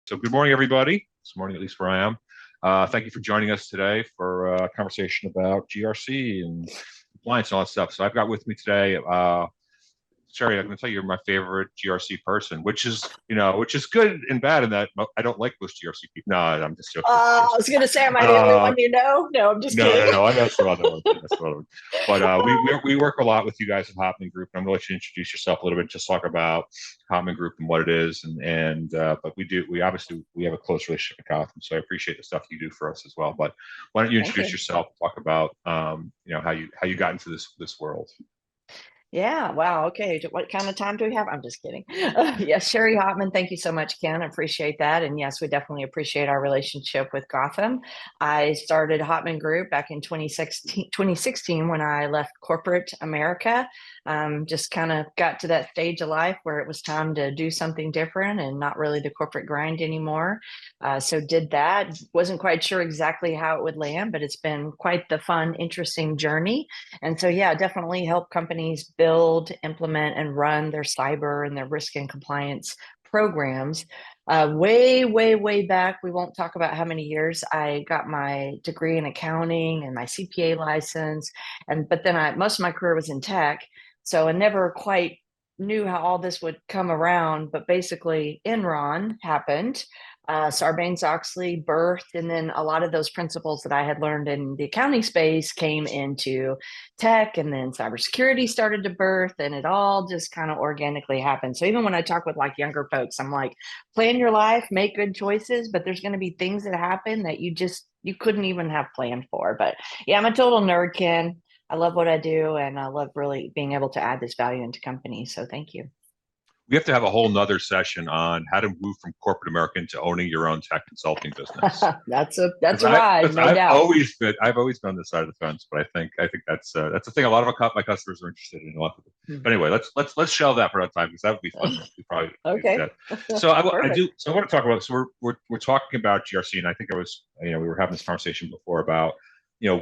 So good morning, everybody. This morning, at least where I am. Thank you for joining us today for a conversation about GRC and compliance and all that stuff. So I've got with me today, Cheri, I'm going to tell you you're my favorite GRC person, which is good and bad in that I don't like most GRC people. No, I'm just joking with I was GRC. going to say, am I the only Uh, one you know? No, I'm just no, no, kidding. no. I know some other ones. I know some other ones. But we work a lot with you guys at Hotman Group, and I'm going to let you introduce yourself a little bit. Just talk about Hotman Group and what it is, but we obviously we have a close relationship with Gotham, so I appreciate the stuff you do for us as well. But why don't you Thank introduce you. yourself? Talk about how you got into this world. Yeah, wow. Okay. What kind of time do we have? I'm just kidding. Yes, Cheri Hotman, thank you so much, Ken. I appreciate that. And yes, we definitely appreciate our relationship with Gotham. I started Hotman Group back in 2016 when I left corporate America. Just kind of got to that stage of life where it was time to do something different and not really the corporate grind anymore. So did that. Wasn't quite sure exactly how it would land, but it's been quite the fun, interesting journey. And so, yeah, definitely help companies build, implement, and run their cyber and their risk and compliance programs. Way back, we won't talk about how many years I got my degree in accounting and my CPA license, but then most of my career was in tech, so I never quite knew how all this would come around. But basically, Enron happened. Sarbanes-Oxley birthed, and then a lot of those principles that I had learned in the accounting space came into tech, and then cybersecurity started to birth, and it all just kind of organically happened. So even when I talk with like younger folks, I'm like, plan your life, make good choices, but there's going to be things that happen that you couldn't even have planned for. But yeah, I'm a total nerd, Ken. I love what I do, and I love really being able to add this value into companies. So thank you. We have to have a whole nother session on how to move from corporate America into owning your own tech consulting business. That's Because a ride, no doubt. I've always been on this side of the fence, but I think that's the thing. A lot of my customers are interested in. A lot of people. Hmm. But anyway, let's shelve that for that time because that would be fun. We probably do Okay. that. So I Perfect. do. So I want to talk about. So we're talking about GRC, and I think we were having this conversation before about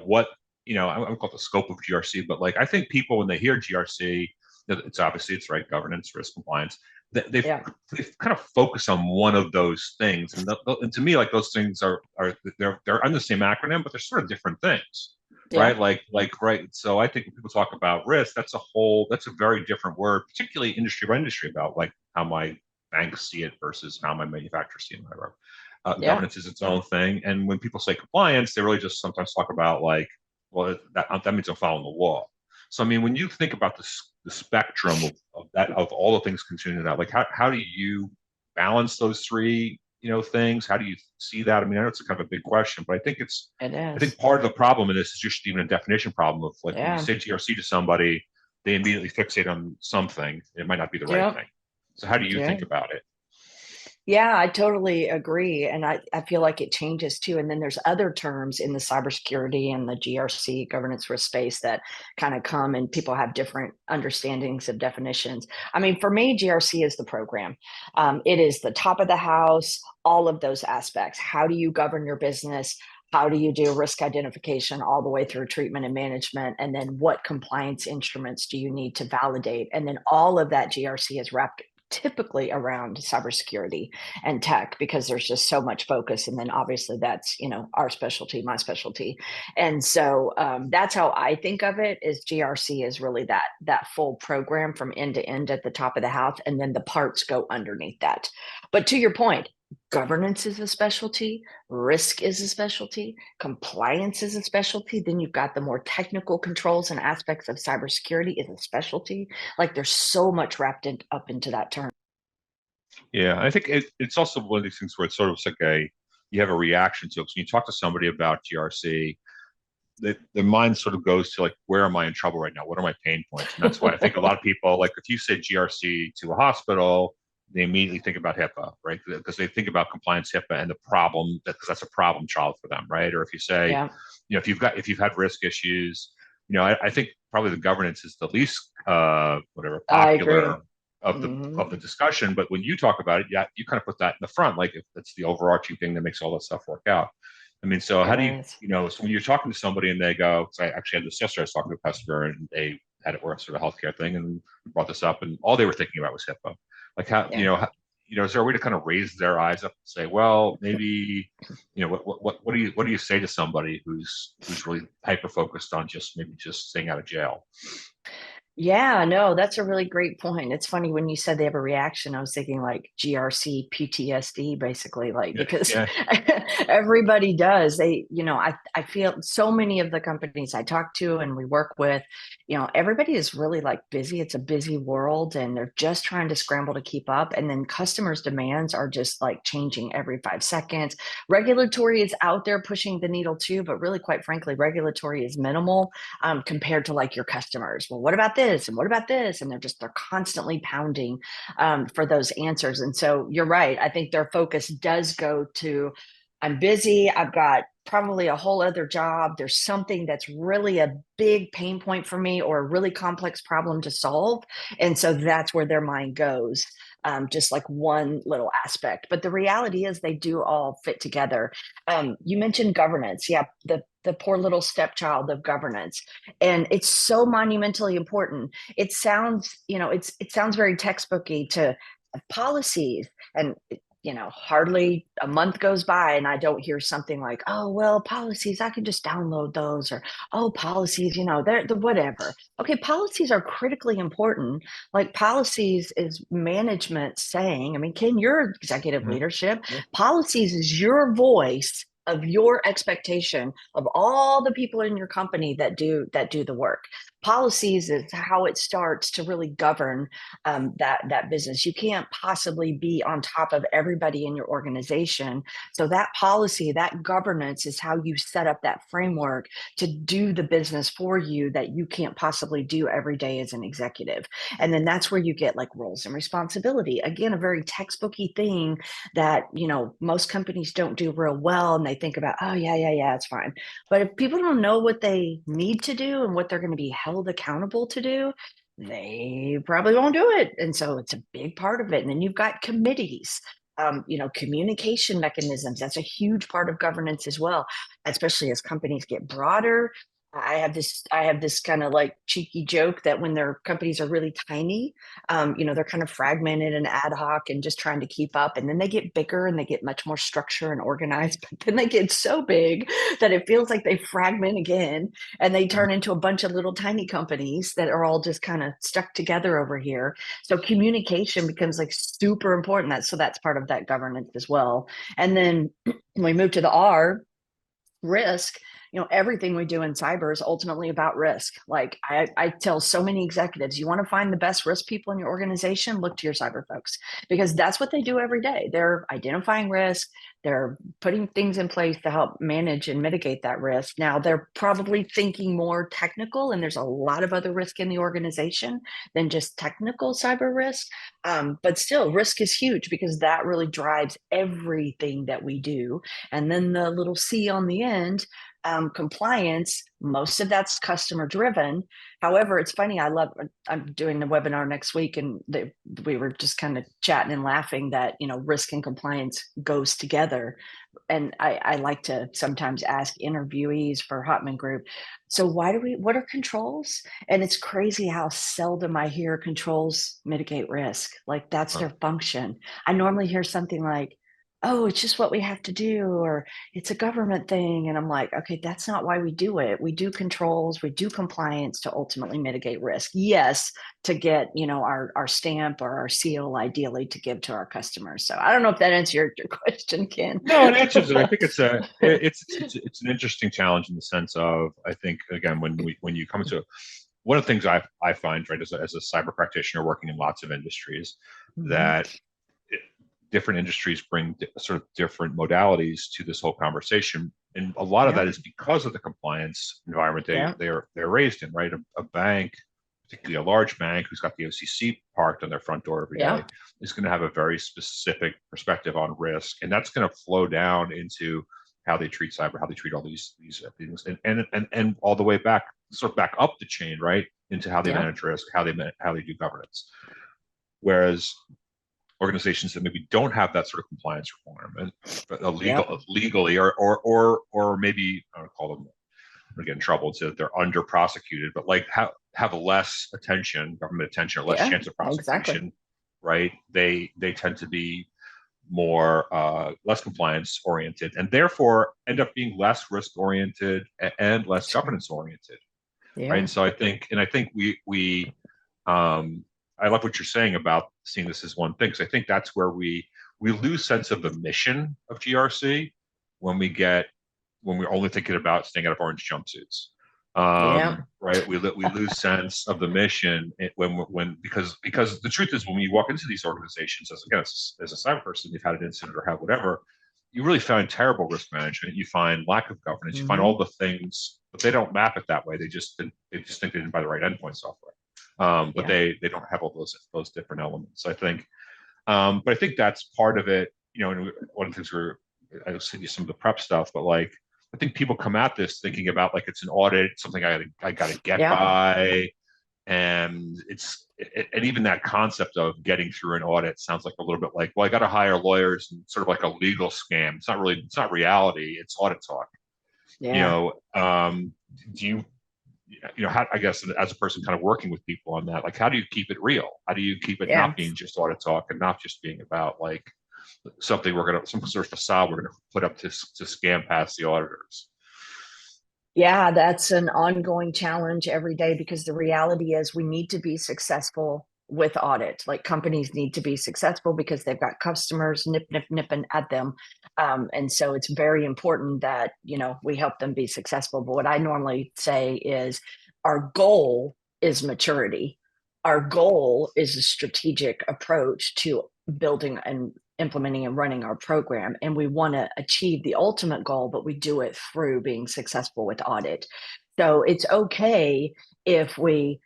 what I don't call it the scope of GRC, but like I think people when they hear GRC, it's right governance, risk compliance. They've Yeah. they've kind of focused on one of those things, and to me, like those things are they're under the same acronym, but they're sort of different things, right? Yeah. Right. So I think when people talk about risk, that's a very different word, particularly industry by industry, about like how my banks see it versus how my manufacturers see it, whatever. Yeah. Governance is its own thing, and when people say compliance, they really just sometimes talk about like, well, that means I'm following the law. So I mean, when you think about the spectrum of all the things contained in that, like how do you balance those three things? How do you see that? I mean, I know it's a kind of a big question, but It I think is. part of the problem in this is just even a definition problem of like when you Yeah. say GRC to somebody, they immediately fixate on something. It might not be the right Yeah. thing. So how do you Yeah. think about it? Yeah, I totally agree. And I feel like it changes too. And then there's other terms in the cybersecurity and the GRC governance risk space that kind of come and people have different understandings of definitions. I mean, for me, GRC is the program. It is the top of the house, all of those aspects. How do you govern your business? How do you do risk identification all the way through treatment and management? And then what compliance instruments do you need to validate? And then all of that GRC is wrapped typically around cybersecurity and tech because there's just so much focus. And then obviously that's our specialty, my specialty. And so that's how I think of it. Is GRC is really that full program from end to end at the top of the house, and then the parts go underneath that. But to your point, governance is a specialty, risk is a specialty, compliance is a specialty. Then you've got the more technical controls and aspects of cybersecurity is a specialty. Like there's so much up into that term. Yeah, I think it's also one of these things where it's sort of like you have a reaction to it. So when you talk to somebody about GRC, the mind sort of goes to like, where am I in trouble right now? What are my pain points? And that's why I think a lot of people, like if you say GRC to a hospital, they immediately think about HIPAA, right? Because they think about compliance HIPAA and the problem because that's a problem child for them, right? Or if you say, Yeah, if you've had risk issues, I think probably the governance is the least whatever I agree. popular Hmm. of the discussion. But when you talk about it, yeah, you kind of put that in the front, like if that's the overarching thing that makes all that stuff work out. I mean, so It how do you, is. so when you're talking to somebody and they go, so I actually had this yesterday, I was talking to a customer and they had it work sort of healthcare thing and brought this up and all they were thinking about was HIPAA. Like how, Yeah. is there a way to kind of raise their eyes up and say, well, maybe, what do you say to somebody who's really hyper focused on maybe just staying out of jail? Yeah, no, that's a really great point. It's funny when you said they have a reaction, I was thinking like GRC, PTSD, basically, like Yeah, because yeah, everybody does. I feel so many of the companies I talk to and we work with, everybody is really like busy. It's a busy world and they're just trying to scramble to keep up. And then customers' demands are just like changing every 5 seconds. Regulatory is out there pushing the needle too, but really, quite frankly, regulatory is minimal compared to like your customers. Well, what about this? And what about this? And they're constantly pounding for those answers. And so you're right. I think their focus does go to, I'm busy. I've got probably a whole other job. There's something that's really a big pain point for me or a really complex problem to solve. And so that's where their mind goes. Just like one little aspect. But the reality is they do all fit together. You mentioned governance. Yeah, the poor little stepchild of governance, and it's so monumentally important. It sounds, it sounds very textbooky to have policies, and hardly a month goes by and I don't hear something like, oh, well, policies, I can just download those, or, oh, policies, they're the whatever. Okay, policies are critically important. Like policies is management saying, I mean, Ken, you're executive mhm, leadership. Policies is your voice of your expectation of all the people in your company that do the work. Policies is how it starts to really govern that business. You can't possibly be on top of everybody in your organization. So that policy, that governance is how you set up that framework to do the business for you that you can't possibly do every day as an executive. And then that's where you get like roles and responsibility. Again, a very textbooky thing that, most companies don't do real well. And they think about, oh, yeah, yeah, yeah, it's fine. But if people don't know what they need to do and what they're going to be held accountable to do, they probably won't do it. And so it's a big part of it. And then you've got committees, communication mechanisms. That's a huge part of governance as well, especially as companies get broader. I have this kind of like cheeky joke that when their companies are really tiny, they're kind of fragmented and ad hoc and just trying to keep up. And then they get bigger and they get much more structure and organized. But then they get so big that it feels like they fragment again and they mhm. turn into a bunch of little tiny companies that are all just kind of stuck together over here. So communication becomes like super important. That's part of that governance as well. And then when we move to the R, risk, everything we do in cyber is ultimately about risk. Like I tell so many executives, you want to find the best risk people in your organization, look to your cyber folks, because that's what they do every day. They're identifying risk, they're putting things in place to help manage and mitigate that risk. Now they're probably thinking more technical, and there's a lot of other risk in the organization than just technical cyber risk. But still, risk is huge because that really drives everything that we do. And then the little C on the end, compliance, most of that's customer driven. However, it's funny. I'm doing a webinar next week, and we were just kind of chatting and laughing that, risk and compliance goes together. And I like to sometimes ask interviewees for Hotman Group, so what are controls? And it's crazy how seldom I hear controls mitigate risk. Like that's Huh. their function. I normally hear something like, oh, it's just what we have to do, or it's a government thing. And I'm like, okay, that's not why we do it. We do controls, we do compliance to ultimately mitigate risk. Yes, to get, our stamp or our seal ideally to give to our customers. So I don't know if that answers your question, Ken. No, it answers it. I think it's an interesting challenge in the sense of, I think, again, when you come to one of the things I find, right, as a cyber practitioner working in lots of industries, Mhm. that different industries bring sort of different modalities to this whole conversation, and a lot of Yeah. that is because of the compliance environment Yeah. they're raised in, right? A bank, particularly a large bank who's got the OCC parked on their front door every day, Yeah. is going to have a very specific perspective on risk, and that's going to flow down into how they treat cyber, how they treat all these things, and all the way back, sort of back up the chain, right, into how they Yeah. manage risk, how they do governance. Whereas organizations that maybe don't have that sort of compliance requirement, but Yeah. legally, or maybe I don't call them, get in trouble and say that they're under prosecuted, but like have less attention, government attention, or less Yeah. chance of Exactly. prosecution, right? They tend to be more less compliance oriented, and therefore end up being less risk oriented and less That's right. governance oriented, right? Yeah. And so I think we I love what you're saying about seeing this as one thing, because I think that's where we lose sense of the mission of GRC when we're only thinking about staying out of orange jumpsuits. Yeah. Right? We lose sense of the mission when because the truth is when you walk into these organizations as again as a cyber person, you've had an incident or have whatever, you really find terrible risk management. You find lack of governance. You find all Hmm. the things, but they don't map it that way. They just think they didn't buy the right endpoint software. But Yeah. they don't have all those different elements. I think, but I think that's part of it. You know, and one of the things I sent you some of the prep stuff, but like I think people come at this thinking about like it's an audit, something I got to get Yeah. by, and and even that concept of getting through an audit sounds like a little bit like, well, I got to hire lawyers and sort of like a legal scam. It's not reality. It's audit talk. You Yeah. know, do how, I guess as a person kind of working with people on that, like how do you keep it real? How do you keep it Yeah. not being just audit talk and not just being about like some sort of facade we're gonna put up to scam past the auditors? Yeah, that's an ongoing challenge every day because the reality is we need to be successful with audit. Like companies need to be successful because they've got customers nipping at them. And so it's very important that, we help them be successful. But what I normally say is our goal is maturity. Our goal is a strategic approach to building and implementing and running our program, and we want to achieve the ultimate goal, but we do it through being successful with audit. So it's okay if we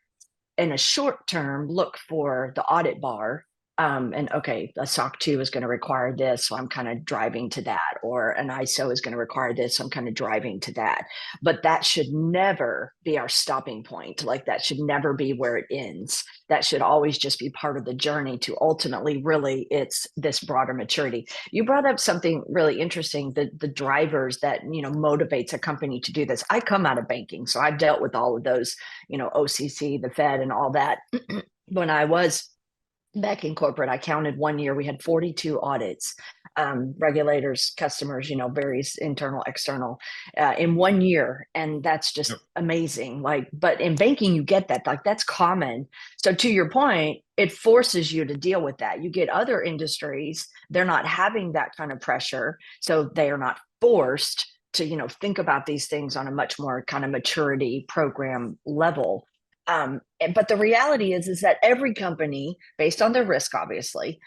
in a short term look for the audit bar, and okay, a SOC 2 is going to require this, so I'm kind of driving to that, or an ISO is going to require this, so I'm kind of driving to that. But that should never be our stopping point. Like that should never be where it ends. That should always just be part of the journey to ultimately really it's this broader maturity. You brought up something really interesting, the drivers that motivates a company to do this. I come out of banking, so I've dealt with all of those, OCC, the Fed, and all that. When I was back in corporate, I counted one year, we had 42 audits, regulators, customers, various internal, external, in one year. And that's just Yep. amazing. Like, but in banking, you get that, like, that's common. So to your point, it forces you to deal with that. You get other industries, they're not having that kind of pressure. So they are not forced to, think about these things on a much more kind of maturity program level. But the reality is that every company, based on their risk, obviously,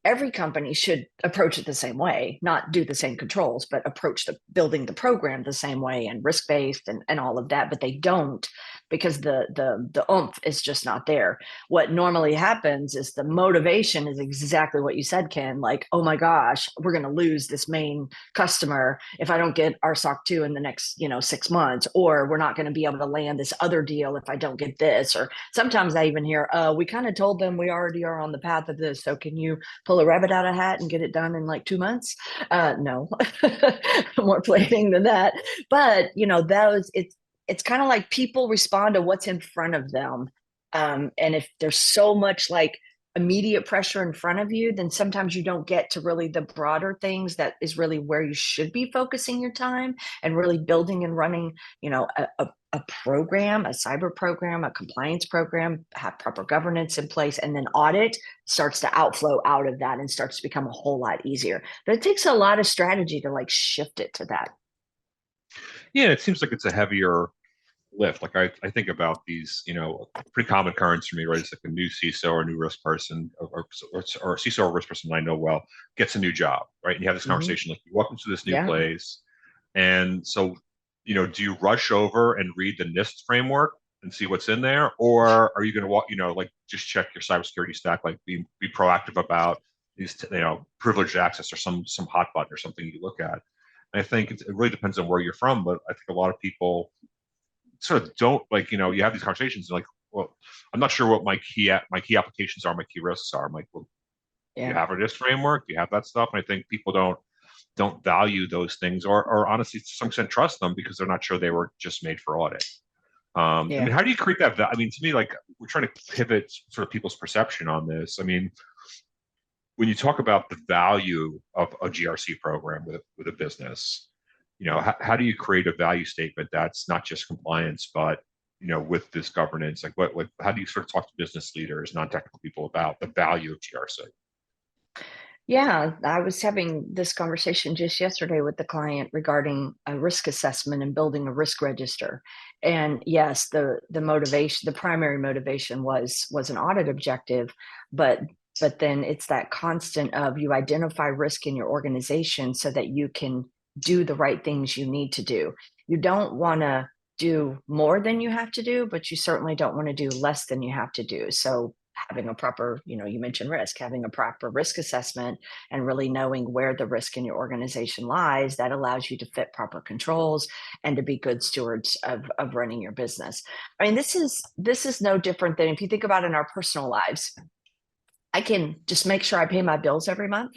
every company should approach it the same way, not do the same controls, but approach the building the program the same way and risk based and all of that. But they don't because the oomph is just not there. What normally happens is the motivation is exactly what you said, Ken. Like, oh my gosh, we're going to lose this main customer if I don't get our SOC 2 in the next 6 months, or we're not going to be able to land this other deal if I don't get this. Or sometimes I even hear, we kind of told them we already are on the path of this, so can you pull a rabbit out of a hat and get it done in like 2 months? No, more planning than that. But those it's kind of like people respond to what's in front of them. And if there's so much like immediate pressure in front of you, then sometimes you don't get to really the broader things that is really where you should be focusing your time and really building and running, a program, a cyber program, a compliance program, have proper governance in place, and then audit starts to outflow out of that and starts to become a whole lot easier. But it takes a lot of strategy to like shift it to that. Yeah, it seems like it's a heavier lift. Like I think about these, pretty common occurrence for me, right? It's like a new CISO or a new risk person or a CISO or risk person I know well gets a new job, right? And you have this Mm-hmm. conversation like, welcome to this new Yeah. place. And so, do you rush over and read the NIST framework and see what's in there? Or are you going to walk, like just check your cybersecurity stack, like be proactive about these, privileged access or some hot button or something you look at. And I think it really depends on where you're from, but I think a lot of people sort of don't like, you have these conversations like, well, I'm not sure what my key applications are, my key risks are. I'm like, well, do you Yeah. have a NIST framework? Do you have that stuff? And I think people don't value those things or honestly to some extent trust them because they're not sure they were just made for audit. I Yeah. mean, how do you create that? I mean, to me, like we're trying to pivot sort of people's perception on this. I mean, when you talk about the value of a GRC program with a business, how do you create a value statement that's not just compliance, but with this governance, like how do you sort of talk to business leaders, non-technical people about the value of GRC? Yeah, I was having this conversation just yesterday with the client regarding a risk assessment and building a risk register. And yes, the motivation, the primary motivation was an audit objective, but then it's that constant of you identify risk in your organization so that you can do the right things you need to do. You don't want to do more than you have to do, but you certainly don't want to do less than you have to do. So having a proper, you mentioned risk, having a proper risk assessment and really knowing where the risk in your organization lies, that allows you to fit proper controls and to be good stewards of running your business. I mean, this is no different than if you think about in our personal lives. I can just make sure I pay my bills every month.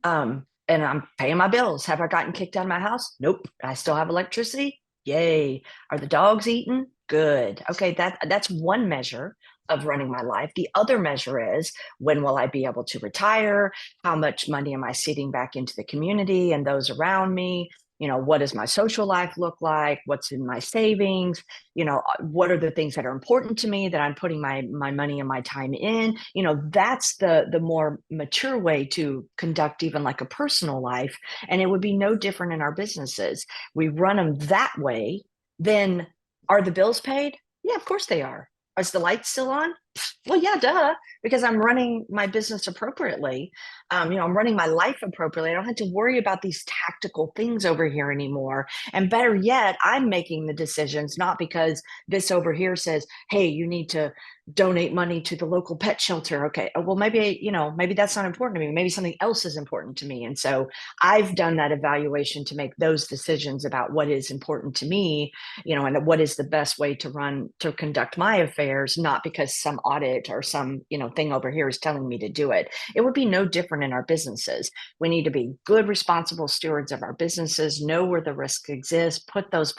And I'm paying my bills. Have I gotten kicked out of my house? Nope. I still have electricity. Yay. Are the dogs eating? Good. Okay, that's one measure of running my life. The other measure is, when will I be able to retire? How much money am I seeding back into the community and those around me? What does my social life look like? What's in my savings? What are the things that are important to me that I'm putting my money and my time in? That's the more mature way to conduct even like a personal life. And it would be no different in our businesses. We run them that way. Then are the bills paid? Yeah, of course they are. Is the light still on? Well, yeah, duh, because I'm running my business appropriately. I'm running my life appropriately. I don't have to worry about these tactical things over here anymore. And better yet, I'm making the decisions, not because this over here says, hey, you need to donate money to the local pet shelter. Okay, well, maybe that's not important to me. Maybe something else is important to me. And so I've done that evaluation to make those decisions about what is important to me, and what is the best way to conduct my affairs, not because some audit or some, thing over here is telling me to do it. It would be no different in our businesses. We need to be good, responsible stewards of our businesses, know where the risk exists, put those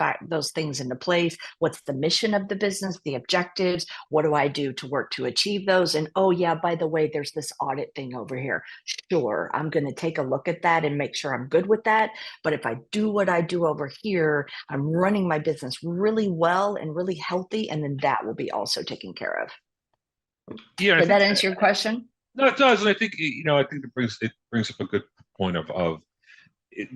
things into place. What's the mission of the business, the objectives? What do I do to work to achieve those? And oh yeah, by the way, there's this audit thing over here. Sure, I'm going to take a look at that and make sure I'm good with that. But if I do what I do over here, I'm running my business really well and really healthy, and then that will be also taken care of. Yeah, I Did that think answer your question? no, it does, and I think I think it brings up a good point of it,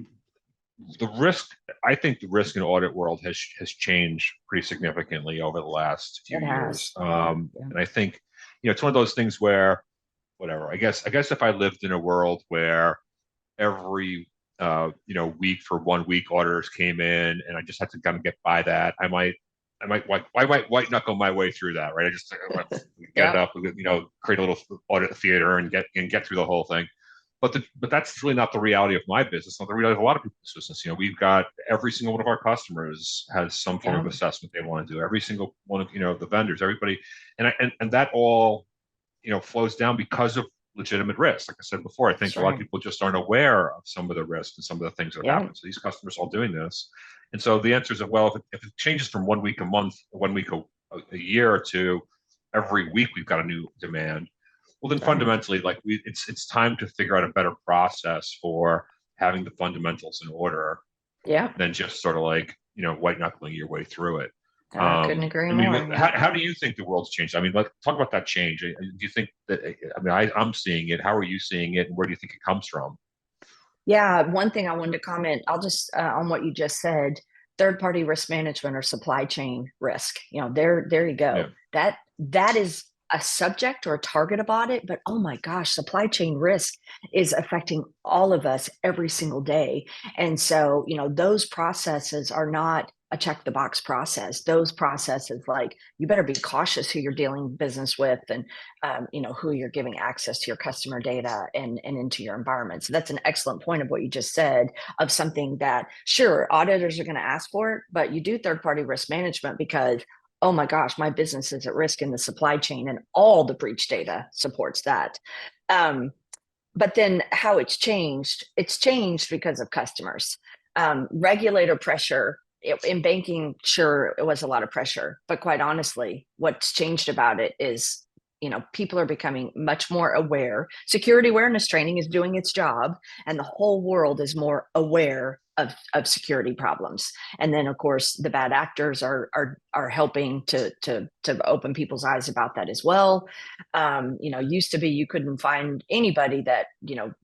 the risk. I think the risk in audit world has changed pretty significantly over the last few It years, has. Yeah. Yeah. and I think it's one of those things where whatever. I guess if I lived in a world where every week for 1 week auditors came in and I just had to kind of get by that, I might white knuckle my way through that, right? I just get it Yeah. up, create a little audit theater and get through the whole thing. But that's really not the reality of my business, not the reality of a lot of people's business. We've got every single one of our customers has some form of Yeah. assessment they want to do. Every single one of the vendors, everybody, and that all flows down because of legitimate risk. Like I said before, I think That's a lot of right. people just aren't aware of some of the risks and some of the things that Yeah. happen. So these customers are all doing this. And so the answer is that, well, if it changes from 1 week a month, 1 week a year or two, every week we've got a new demand. Well, then Right. fundamentally, like it's time to figure out a better process for having the fundamentals in order Yeah. than just sort of like white knuckling your way through it. I couldn't agree I mean, more. Yeah. how do you think the world's changed? I mean, let's talk about that change. Do you think that? I mean, I'm seeing it. How are you seeing it, and where do you think it comes from? Yeah. One thing I wanted to comment, I'll just on what you just said, third party risk management or supply chain risk. There you Yeah, go. That is a subject or a target of audit, but oh my gosh, supply chain risk is affecting all of us every single day. And so, those processes are not a check the box process. Those processes, like, you better be cautious who you're dealing business with, and who you're giving access to your customer data and into your environment. So that's an excellent point of what you just said, of something that, sure, auditors are going to ask for it, but you do third party risk management because, oh my gosh, my business is at risk in the supply chain, and all the breach data supports that. Um, but then how it's changed because of customers. Regulator pressure in banking, sure, it was a lot of pressure, but quite honestly, what's changed about it is people are becoming much more aware. Security awareness training is doing its job, and the whole world is more aware of security problems. And then, of course, the bad actors are helping to open people's eyes about that as well. Used to be you couldn't find anybody that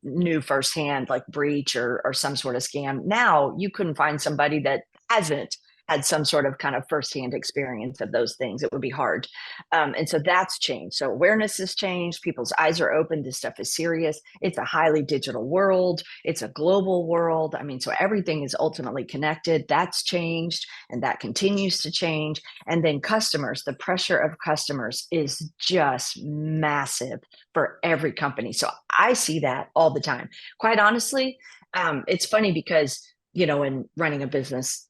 knew firsthand, like breach or some sort of scam. Now you couldn't find somebody that hasn't had some sort of kind of firsthand experience of those things. It would be hard. And so that's changed. So awareness has changed. People's eyes are open. This stuff is serious. It's a highly digital world. It's a global world. I mean, so everything is ultimately connected. That's changed, and that continues to change. And then customers, the pressure of customers is just massive for every company. So I see that all the time. Quite honestly, it's funny because in running a business,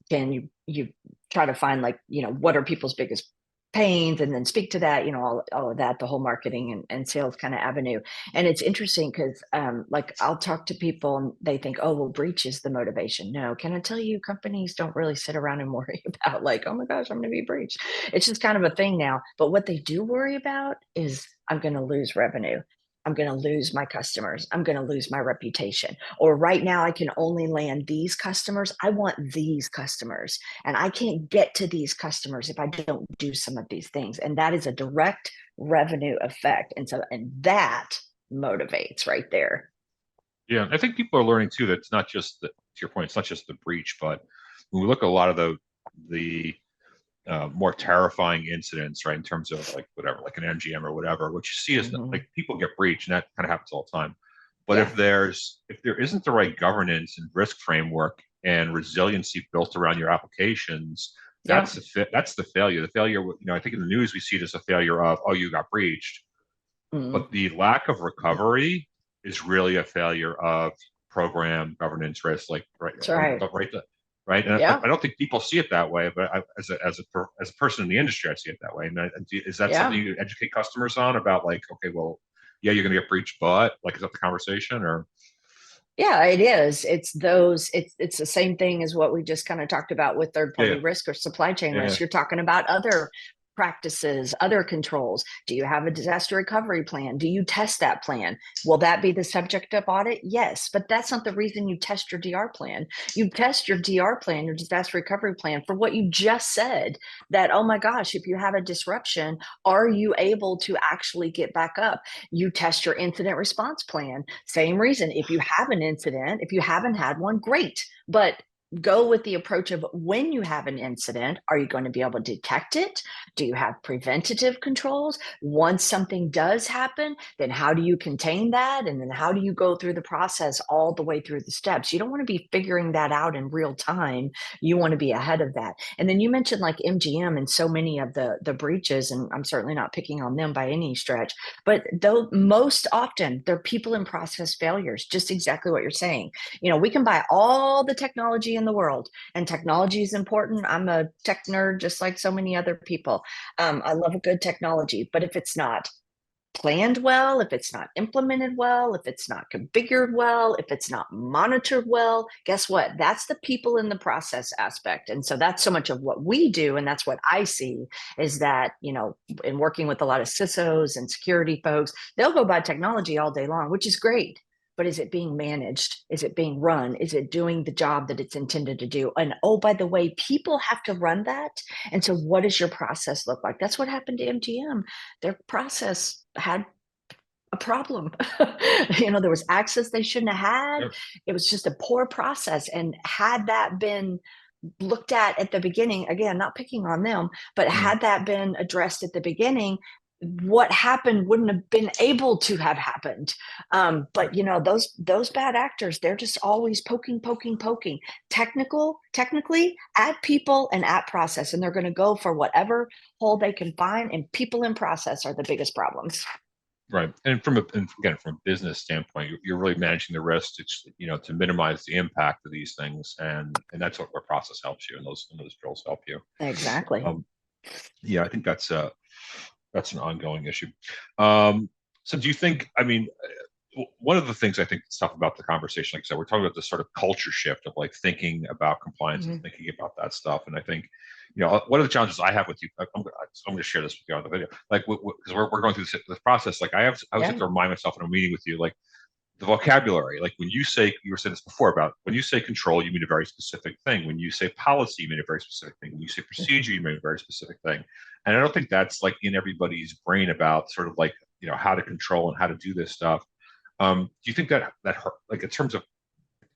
you try to find, like, what are people's biggest pains, and then speak to that, all of that, the whole marketing and sales kind of avenue. And it's interesting because like, I'll talk to people and they think, oh, well, breach is the motivation. No, can I tell you, companies don't really sit around and worry about, like, oh my gosh, I'm going to be breached. It's just kind of a thing now. But what they do worry about is, I'm going to lose revenue. I'm going to lose my customers. I'm going to lose my reputation. Or right now, I can only land these customers. I want these customers. And I can't get to these customers if I don't do some of these things. And that is a direct revenue effect. And that motivates right there. Yeah, I think people are learning too that it's not just to your point, it's not just the breach, but when we look at a lot of the more terrifying incidents, right, in terms of like whatever, like an MGM or whatever, what you see is like people get breached, and that kind of happens all the time. But Yeah. if there isn't the right governance and risk framework and resiliency built around your applications, Yep. that's the failure. The failure, I think in the news we see it as a failure of, oh, you got breached, Mm. but the lack of recovery is really a failure of program governance risk, like right, That's right. right, right. And Yeah. I don't think people see it that way, but as a person in the industry, I see it that way. And is that something Yeah. you educate customers on about, like, okay, well, yeah, you're going to get breached, but like, is that the conversation or? Yeah, it is. It's the same thing as what we just kind of talked about with third Yeah, party risk or supply chain yeah, risk. You're talking about other practices, other controls. Do you have a disaster recovery plan? Do you test that plan? Will that be the subject of audit? Yes, but that's not the reason you test your DR plan. You test your DR plan, your disaster recovery plan, for what you just said, that, oh my gosh, if you have a disruption, are you able to actually get back up? You test your incident response plan. Same reason. If you have an incident, if you haven't had one, great. But go with the approach of, when you have an incident, are you going to be able to detect it? Do you have preventative controls? Once something does happen, then how do you contain that? And then how do you go through the process all the way through the steps? You don't want to be figuring that out in real time. You want to be ahead of that. And then you mentioned like MGM and so many of the breaches, and I'm certainly not picking on them by any stretch, but though most often they're people in process failures, just exactly what you're saying. We can buy all the technology in the world, and technology is important. I'm a tech nerd, just like so many other people. I love a good technology, but if it's not planned well, if it's not implemented well, if it's not configured well, if it's not monitored well, guess what? That's the people in the process aspect. And so that's so much of what we do. And that's what I see, is that, in working with a lot of CISOs and security folks, they'll go buy technology all day long, which is great. But is it being managed? Is it being run? Is it doing the job that it's intended to do? And oh, by the way, people have to run that. And so what does your process look like? That's what happened to MGM. Their process had a problem. There was access they shouldn't have had. yeah, It was just a poor process. And had that been looked at the beginning, again, not picking on them, but mm, had that been addressed at the beginning, what happened wouldn't have been able to have happened. But right. those bad actors, they're just always poking. Technically, at people and at process, and they're going to go for whatever hole they can find. And people in process are the biggest problems. Right. And again, from a business standpoint, you're really managing the risk to minimize the impact of these things. And that's where process helps you, and those drills help you. Exactly. Um, yeah, I think that's an ongoing issue. So do you think, I mean, one of the things I think is tough about the conversation, like I said, we're talking about this sort of culture shift of like thinking about compliance and Mhm. thinking about that stuff. And I think one of the challenges I have with you, I'm going to share this with you on the video, like, because we're going through this process. Like I always have Yeah. to remind myself in a meeting with you, like the vocabulary, like when you say, you were saying this before about when you say control, you mean a very specific thing. When you say policy, you mean a very specific thing. When you say procedure, you mean a very specific thing. And I don't think that's like in everybody's brain about sort of like, how to control and how to do this stuff. Do you think that like in terms of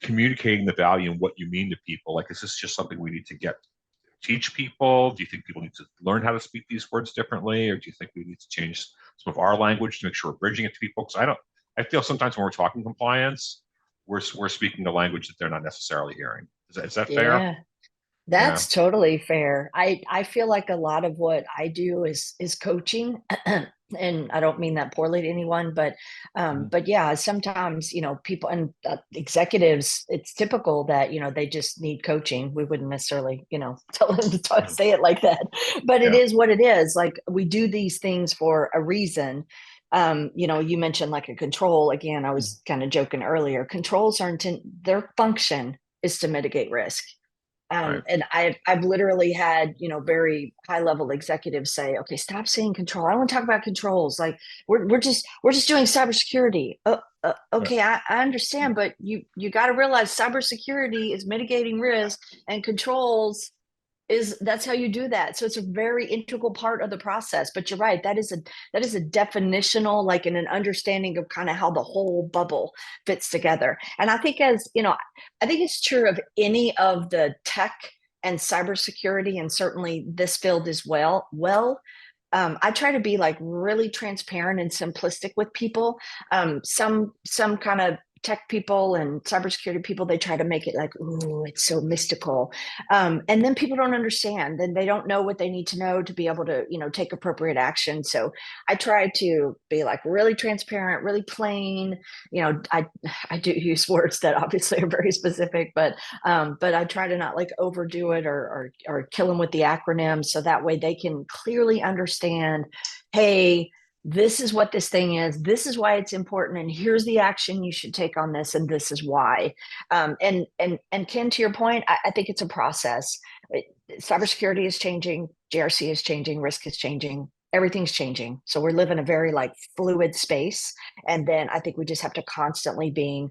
communicating the value and what you mean to people, like is this just something we need to teach people? Do you think people need to learn how to speak these words differently, or do you think we need to change some of our language to make sure we're bridging it to people? Because I feel sometimes when we're talking compliance, we're speaking the language that they're not necessarily hearing. Is that fair? Yeah. Yeah. That's totally fair. I feel like a lot of what I do is coaching. And I don't mean that poorly to anyone, Mhm. but yeah, sometimes, people and executives, it's typical that, they just need coaching. We wouldn't necessarily, tell them to Mhm. say it like that, but it Yeah. is what it is. Like we do these things for a reason. You mentioned like a control. Again, I Mhm. was kind of joking earlier. Controls are their function is to mitigate risk. Right. And I've literally had, very high level executives say, okay, stop saying control. I don't want to talk about controls. Like we're just doing cybersecurity. Yeah. Okay, I understand, but you got to realize cybersecurity is mitigating risk, and controls is that's how you do that. So it's a very integral part of the process. But you're right, that is a definitional, like in an understanding of kind of how the whole bubble fits together. And I think, as I think it's true of any of the tech and cybersecurity, and certainly this field as well. I try to be like really transparent and simplistic with people. Some kind of tech people and cybersecurity people, they try to make it like, ooh, it's so mystical. And then people don't understand, then they don't know what they need to know to be able to, take appropriate action. So I try to be like really transparent, really plain. I do use words that obviously are very specific, but I try to not like overdo it, or kill them with the acronyms, so that way they can clearly understand, hey, this is what this thing is, this is why it's important, and here's the action you should take on this, and this is why. And Ken, to your point, I think it's a process. Cybersecurity is changing, GRC is changing, risk is changing, everything's changing. So we're living a very like fluid space. And then I think we just have to constantly being,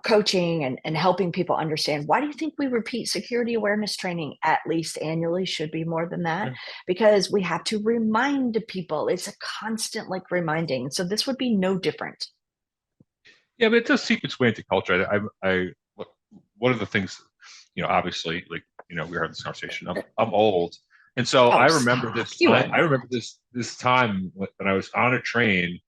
coaching and helping people understand, why do you think we repeat security awareness training at least annually? Should be more than that, Yeah. because we have to remind people. It's a constant like reminding. So this would be no different. Yeah, but it does seep its way into culture. One of the things, obviously, like, we were having this conversation. I'm old, and so Oh, I remember stop. this You time. are I not. remember this time when I was on a train,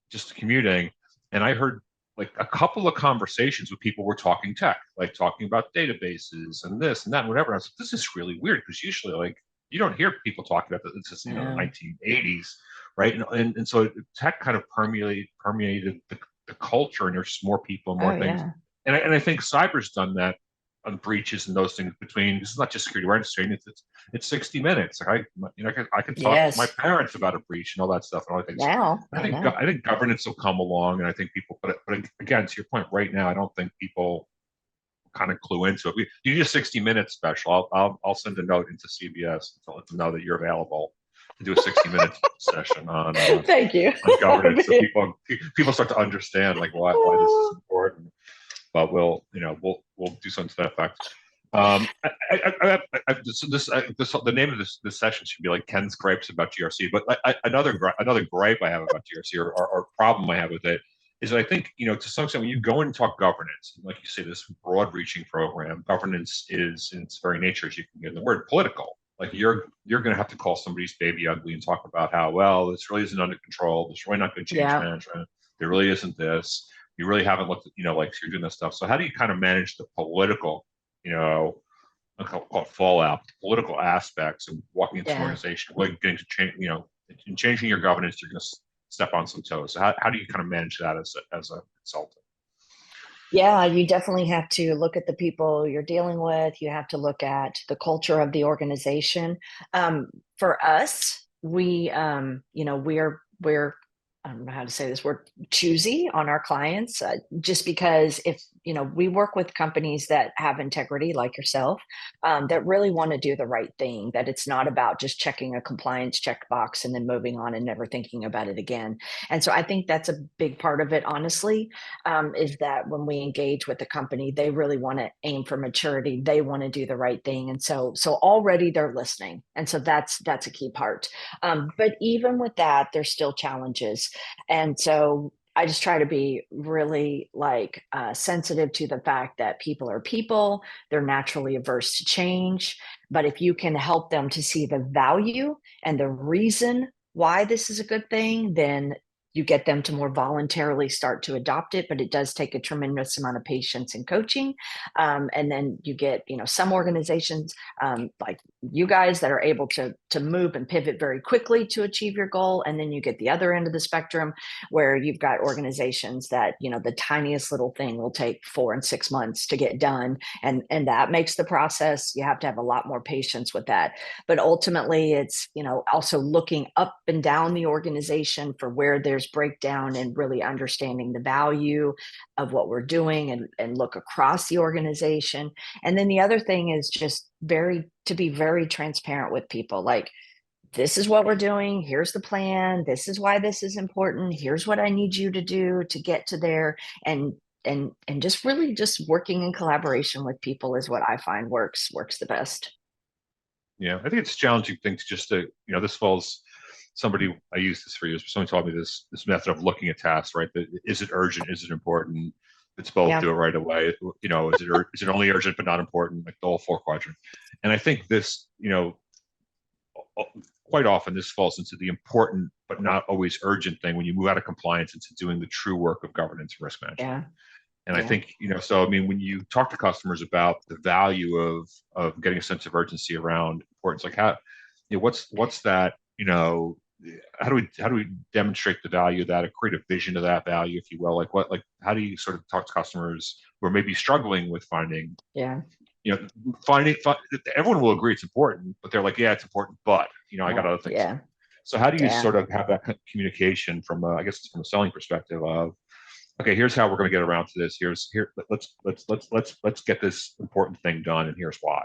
just commuting, and I heard like a couple of conversations with people were talking tech, like talking about databases and this and that and whatever. And I was like, this is really weird because usually, like, you don't hear people talking about this. It's just, the No. 1980s, right? And so tech kind of permeated the culture, and there's more people and Oh more things. yeah. And I think cyber's done that on breaches and those things between. This is not just security awareness training. It's 60 minutes. Like I can talk to my Yes. parents about a breach and all that stuff and all that things. Now I I think know. I think governance will come along, and I think people. But again, to your point, right now, I don't think people kind of clue into it. You need a 60 minute special. I'll send a note into CBS to let them know that you're available to do a 60 minute session Thank you. on That would governance, so be. people start to understand like why this is important. But we'll do something to that effect. The name of this session should be like Ken's gripes about GRC. But another gripe I have about GRC, or problem I have with it, is that I think, to some extent, when you go and talk governance, like you say, this broad-reaching program, governance is in its very nature, as you can get in the word, political. Like you're going to have to call somebody's baby ugly and talk about how, well, this really isn't under control. There's really not good change Yeah. management. There really isn't this. You really haven't looked at, like, so you're doing this stuff. So how do you kind of manage the political, you know, I call it fallout, political aspects of walking into an Yeah. organization, like getting to change, in changing your governance, you're going to step on some toes. So how do you kind of manage that as a consultant? Yeah, you definitely have to look at the people you're dealing with. You have to look at the culture of the organization. For us, we're I don't know how to say this. We're choosy on our clients, just because if we work with companies that have integrity like yourself, that really want to do the right thing, that it's not about just checking a compliance checkbox and then moving on and never thinking about it again. And so I think that's a big part of it, honestly, is that when we engage with the company, they really want to aim for maturity. They want to do the right thing. And so already they're listening. And so that's a key part. But even with that, there's still challenges. And so I just try to be really like sensitive to the fact that people are people, they're naturally averse to change. But if you can help them to see the value and the reason why this is a good thing, then you get them to more voluntarily start to adopt it. But it does take a tremendous amount of patience and coaching. And then you get, some organizations like you guys that are able to move and pivot very quickly to achieve your goal. And then you get the other end of the spectrum where you've got organizations that, the tiniest little thing will take 4 and 6 months to get done. And that makes the process, you have to have a lot more patience with that. But ultimately it's, also looking up and down the organization for where there's breakdown and really understanding the value of what we're doing and look across the organization. And then the other thing is just to be very transparent with people. Like, this is what we're doing. Here's the plan. This is why this is important. Here's what I need you to do to get to there. And just really just working in collaboration with people is what I find works the best. Yeah, I think it's a challenging thing to just to, this falls, somebody, I used this for years, but somebody taught me this method of looking at tasks, right? That is it urgent? Is it important? If it's both, Yeah. do it right away. Is it only urgent but not important? Like the whole 4 quadrant. And I think this, quite often this falls into the important but not always urgent thing when you move out of compliance into doing the true work of governance and risk management. Yeah. And I Yeah. think, so I mean, when you talk to customers about the value of getting a sense of urgency around importance, like how, what's that, how do we demonstrate the value of that, or create a vision of that value, if you will? How do you sort of talk to customers who are maybe struggling with finding, Yeah. you know, everyone will agree it's important, but they're like, yeah, it's important, but I got other things. Yeah. So how do you Yeah. sort of have that communication from, I guess, from a selling perspective of, okay, here's how we're going to get around to this. Let's get this important thing done, and here's why.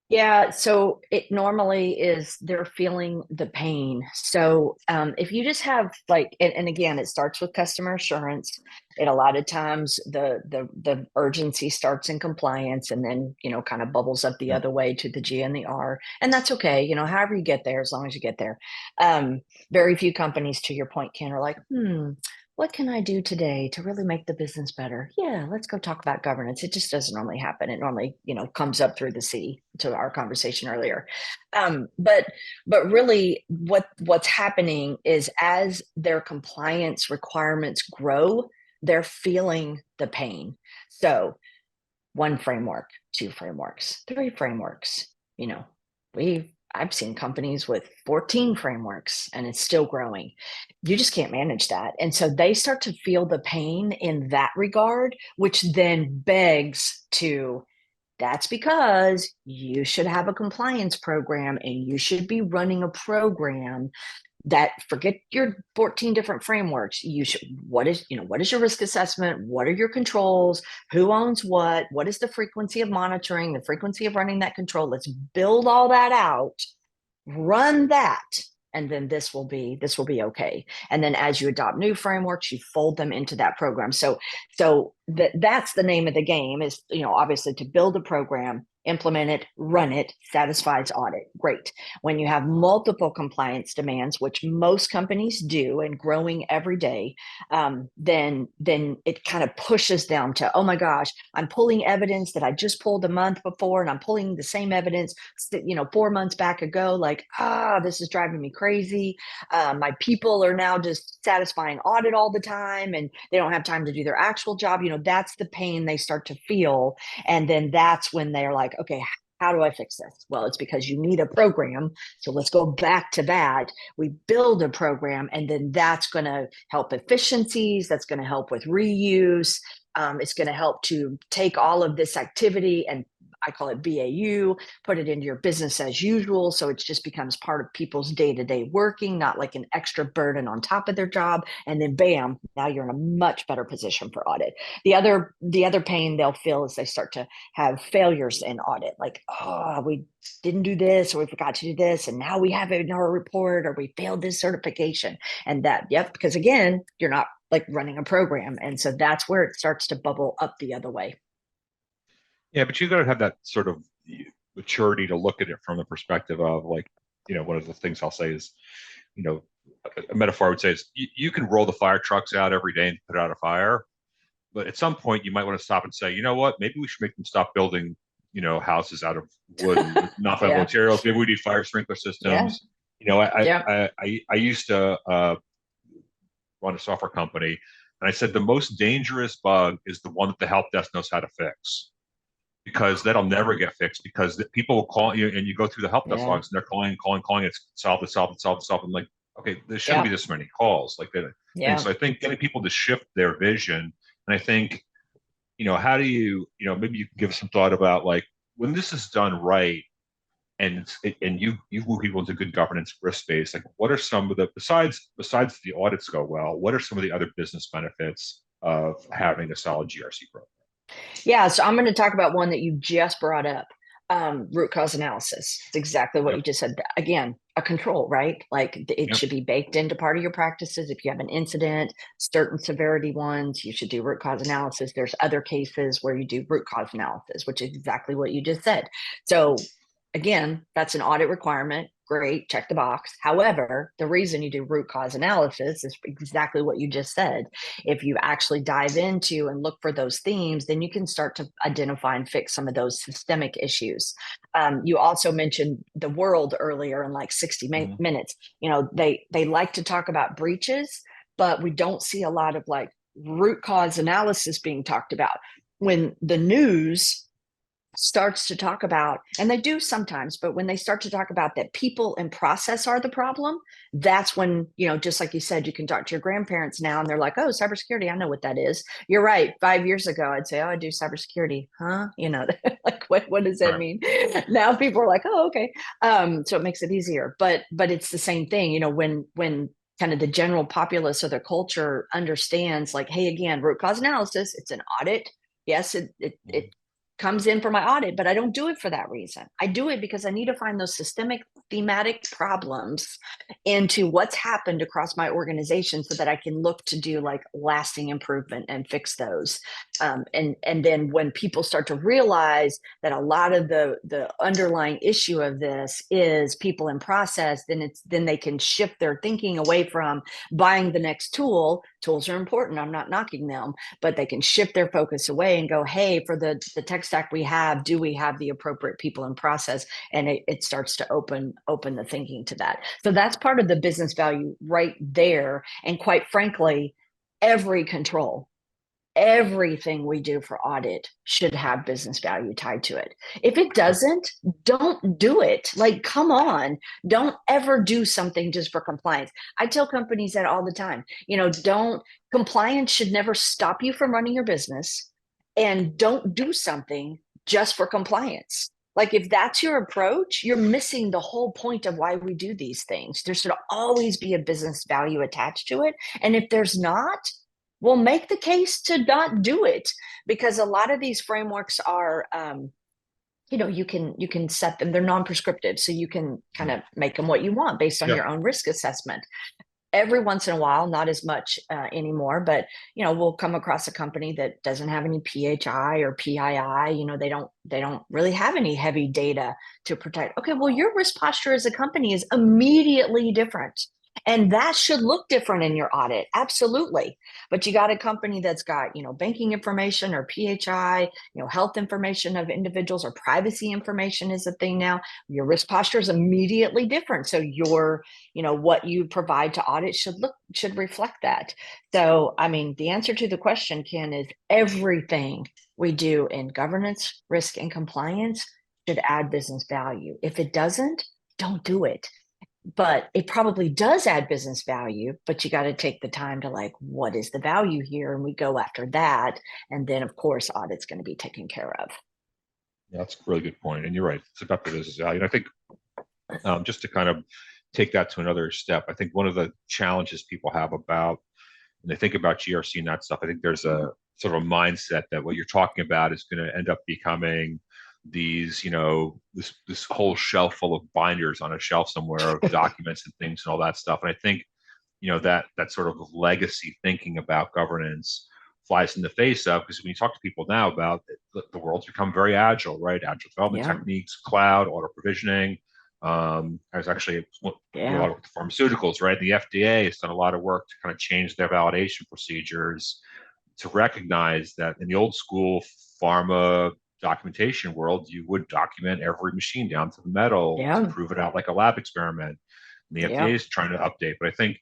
Yeah, so it normally is they're feeling the pain. So if you just have like, and again, it starts with customer assurance. And a lot of times the urgency starts in compliance and then, kind of bubbles up the Yeah. other way to the G and the R. And that's okay. However you get there, as long as you get there. Very few companies, to your point, Ken, are like, what can I do today to really make the business better? Yeah, let's go talk about governance. It just doesn't normally happen. It normally, comes up through the C to our conversation earlier. But really what's happening is as their compliance requirements grow, they're feeling the pain. So 1 framework, 2 frameworks, 3 frameworks, you know, I've seen companies with 14 frameworks and it's still growing. You just can't manage that. And so they start to feel the pain in that regard, which then begs to, that's because you should have a compliance program and you should be running a program that, forget your 14 different frameworks. You should, what is your risk assessment? What are your controls? Who owns what is the frequency of monitoring, the frequency of running that control? Let's build all that out, run that, and then this will be okay. And then as you adopt new frameworks, you fold them into that program. So that's the name of the game, is, obviously, to build a program, implement it, run it, satisfies audit. Great. When you have multiple compliance demands, which most companies do and growing every day, then it kind of pushes them to, oh my gosh, I'm pulling evidence that I just pulled a month before, and I'm pulling the same evidence, 4 months back ago. Like, this is driving me crazy. My people are now just satisfying audit all the time, and they don't have time to do their actual job. That's the pain they start to feel. And then that's when they're like, okay, how do I fix this? Well, it's because you need a program. So let's go back to that. We build a program, and then that's going to help efficiencies. That's going to help with reuse. It's going to help to take all of this activity and I call it BAU, put it into your business as usual. So it just becomes part of people's day-to-day working, not like an extra burden on top of their job. And then bam, now you're in a much better position for audit. The other pain they'll feel is they start to have failures in audit, like, oh, we didn't do this, or we forgot to do this, and now we have it in our report, or we failed this certification. And that, yep, because again, you're not like running a program. And so that's where it starts to bubble up the other way. Yeah, but you got to have that sort of maturity to look at it from the perspective of like, one of the things I'll say is, you know, a metaphor I would say is you can roll the fire trucks out every day and put out a fire, but at some point you might want to stop and say, you know what, maybe we should make them stop building, houses out of wood and not flammable Yeah. materials. Maybe we need fire sprinkler Yeah. systems. You know, I Yeah. I I used to run a software company, and I said the most dangerous bug is the one that the help desk knows how to fix because that'll never get fixed because people will call you and you go through the help desk Yeah. logs and they're calling. It's solved, it's solved, it's solved, it's solved. I'm like, okay, there shouldn't be Yeah. this many calls like that thing. Yeah. So I think getting people to shift their vision, and I think, how do you, maybe you can give some thought about like when this is done right and you move people into good governance risk space, like what are some of the besides the audits go well, what are some of the other business benefits of having a solid GRC program? Yeah, so I'm going to talk about one that you just brought up, root cause analysis. It's exactly what Yep. you just said. Again, a control, right? Like it Yep. should be baked into part of your practices. If you have an incident, certain severity ones, you should do root cause analysis. There's other cases where you do root cause analysis, which is exactly what you just said. So again, that's an audit requirement. Great, check the box. However, the reason you do root cause analysis is exactly what you just said. If you actually dive into and look for those themes, then you can start to identify and fix some of those systemic issues. You also mentioned the world earlier in like 60 Mhm. minutes. They like to talk about breaches, but we don't see a lot of like root cause analysis being talked about. When the news starts to talk about, and they do sometimes, but when they start to talk about that people and process are the problem, that's when, just like you said, you can talk to your grandparents now and they're like, oh, cybersecurity, I know what that is. You're right. 5 years ago, I'd say, oh, I do cybersecurity. Huh? Like what does that Right. mean? Now people are like, oh, okay. So it makes it easier. But it's the same thing, when kind of the general populace or the culture understands like, hey, again, root cause analysis, it's an audit. Yes, it comes in for my audit, but I don't do it for that reason. I do it because I need to find those systemic thematic problems into what's happened across my organization so that I can look to do like lasting improvement and fix those. And then when people start to realize that a lot of the underlying issue of this is people in process, then they can shift their thinking away from buying the next tool. Tools are important. I'm not knocking them, but they can shift their focus away and go, hey, for the tech stack we have, do we have the appropriate people in process? And it starts to open the thinking to that. So that's part of the business value right there. And quite frankly, every control, everything we do for audit should have business value tied to it. If it doesn't, don't do it. Like, come on, don't ever do something just for compliance. I tell companies that all the time. Don't compliance should never stop you from running your business, and don't do something just for compliance. Like, if that's your approach, you're missing the whole point of why we do these things. There should always be a business value attached to it. And if there's not, well, make the case to not do it, because a lot of these frameworks are, you can set them. They're non-prescriptive, so you can kind Mhm. of make them what you want based on Yep. your own risk assessment. Every once in a while, not as much anymore, but we'll come across a company that doesn't have any PHI or PII. They don't really have any heavy data to protect. Okay, well, your risk posture as a company is immediately different. And that should look different in your audit. Absolutely. But you got a company that's got, banking information or PHI, health information of individuals, or privacy information is a thing now. Your risk posture is immediately different. So what you provide to audit should reflect that. So, I mean, the answer to the question, Ken, is everything we do in governance, risk, and compliance should add business value. If it doesn't, don't do it. But it probably does add business value, but you got to take the time to like, what is the value here? And we go after that. And then, of course, audit's going to be taken care of. Yeah, that's a really good point. And you're right. It's about the business value. And I think just to kind of take that to another step, I think one of the challenges people have about when they think about GRC and that stuff, I think there's a sort of a mindset that what you're talking about is going to end up becoming these, this whole shelf full of binders on a shelf somewhere of documents and things and all that stuff. And I think, that sort of legacy thinking about governance flies in the face of, because when you talk to people now about the world's become very agile, right? Agile development Yeah, techniques, cloud, auto provisioning. I was actually do a yeah, lot of work with pharmaceuticals, right? The FDA has done a lot of work to kind of change their validation procedures to recognize that in the old school pharma documentation world, you would document every machine down to the metal to yeah, prove it out like a lab experiment. And the FDA yeah, is trying to update, but I think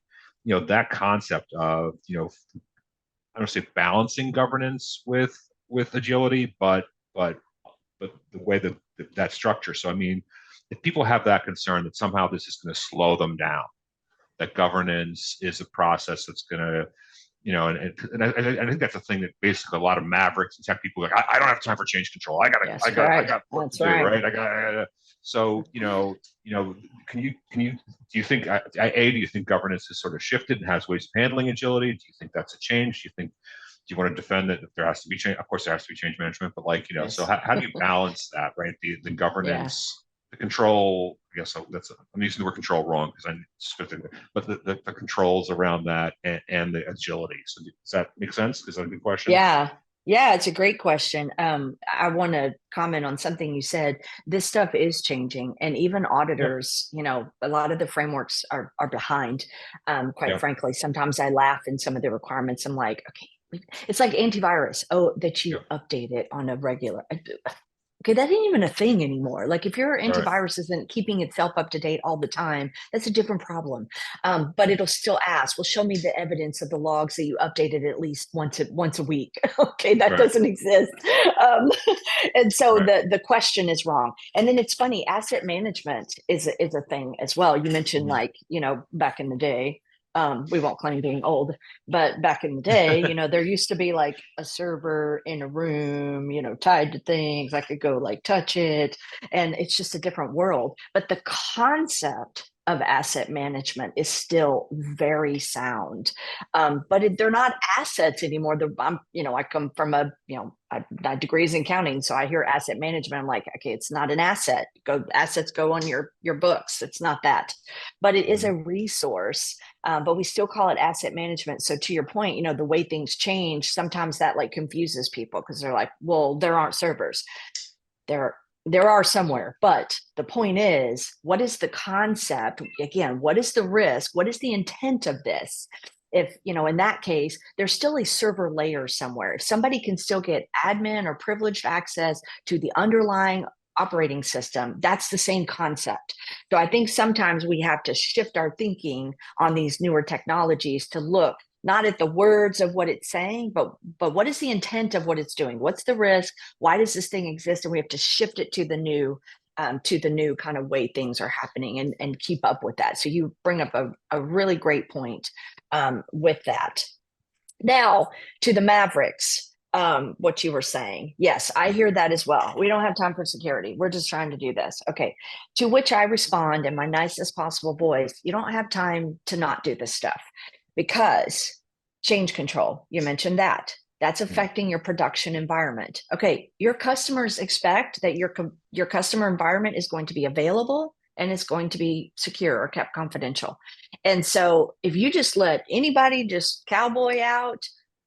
that concept of I don't say balancing governance with agility, but the way that structure. So I mean, if people have that concern that somehow this is going to slow them down, that governance is a process that's going to I think that's a thing that basically a lot of mavericks and tech people are like, I don't have time for change control. yes, I correct. got work to That's do, right. right? So do you think, do you think governance has sort of shifted and has ways of handling agility? Do you think that's a change? Do you want to defend that if there has to be change? Of course, there has to be change management, but so Yes. how do you balance that, right? The Yeah. governance, the control. I guess I'm using the word control wrong because but the controls around that and the agility. So does that make sense? Is that a good question? Yeah. Yeah, it's a great question. I want to comment on something you said. This stuff is changing, and even Yep. auditors, a lot of the frameworks are behind. Quite Yep. frankly, sometimes I laugh in some of the requirements. I'm like, okay, it's like antivirus. Oh, that you Yep. update it on a regular. Okay, that ain't even a thing anymore. Like if your All right. antivirus isn't keeping itself up to date all the time, that's a different problem. But it'll still ask, well, show me the evidence of the logs that you updated at least once a week. Okay, that Right. doesn't exist. Um, and so Right. the question is wrong. And then it's funny, asset management is a thing as well. You mentioned Mhm. like, back in the day, we won't claim being old, but back in the day, there used to be like a server in a room, tied to things. I could go like touch it, and it's just a different world. But the concept of asset management is still very sound. But they're not assets anymore. I come from my degrees in accounting, so I hear asset management. I'm like, okay, it's not an asset. Assets go on your books. It's not that, but it is Mhm. a resource. But we still call it asset management. So to your point, the way things change, sometimes that like confuses people because they're like, well, there aren't servers. There are somewhere, but the point is, what is the concept? Again, what is the risk? What is the intent of this? If in that case, there's still a server layer somewhere. If somebody can still get admin or privileged access to the underlying operating system, that's the same concept. So I think sometimes we have to shift our thinking on these newer technologies to look not at the words of what it's saying, but what is the intent of what it's doing? What's the risk? Why does this thing exist? And we have to shift it to the new kind of way things are happening, and keep up with that. So you bring up a really great point with that. Now to the Mavericks, what you were saying. Yes, I hear that as well. We don't have time for security. We're just trying to do this. Okay. To which I respond in my nicest possible voice, you don't have time to not do this stuff because change control, you mentioned that. That's Mhm. affecting your production environment. Okay, your customers expect that your customer environment is going to be available and it's going to be secure or kept confidential. And so if you just let anybody just cowboy out,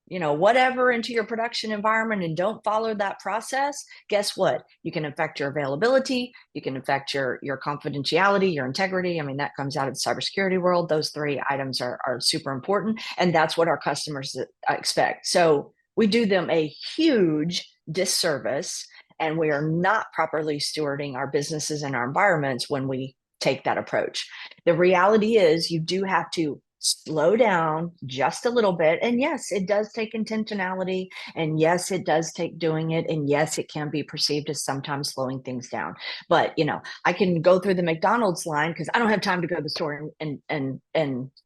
whatever into your production environment and don't follow that process, guess what? You can affect your availability, you can affect your confidentiality, your integrity. I mean, that comes out of the cybersecurity world. Those three items are super important. And that's what our customers expect. So we do them a huge disservice, and we are not properly stewarding our businesses and our environments when we take that approach. The reality is you do have to slow down just a little bit. And yes, it does take intentionality. And yes, it does take doing it. And yes, it can be perceived as sometimes slowing things down. But I can go through the McDonald's line because I don't have time to go to the store and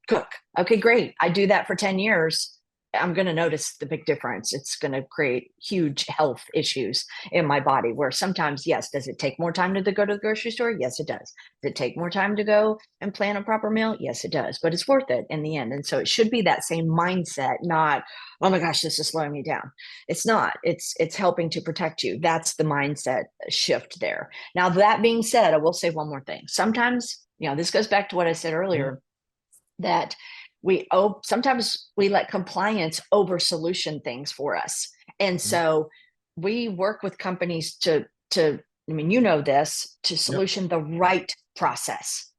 cook. Okay, great. I do that for 10 years. I'm going to notice the big difference. It's going to create huge health issues in my body. Where sometimes, yes, does it take more time to go to the grocery store? Yes, it does. Does it take more time to go and plan a proper meal? Yes, it does. But it's worth it in the end. And so it should be that same mindset, not, oh my gosh, this is slowing me down. It's not. It's helping to protect you. That's the mindset shift there. Now, that being said, I will say one more thing. Sometimes, this goes back to what I said earlier, that sometimes we let compliance over solution things for us. And so we work with companies to I mean, this, to Yep. solution the right process.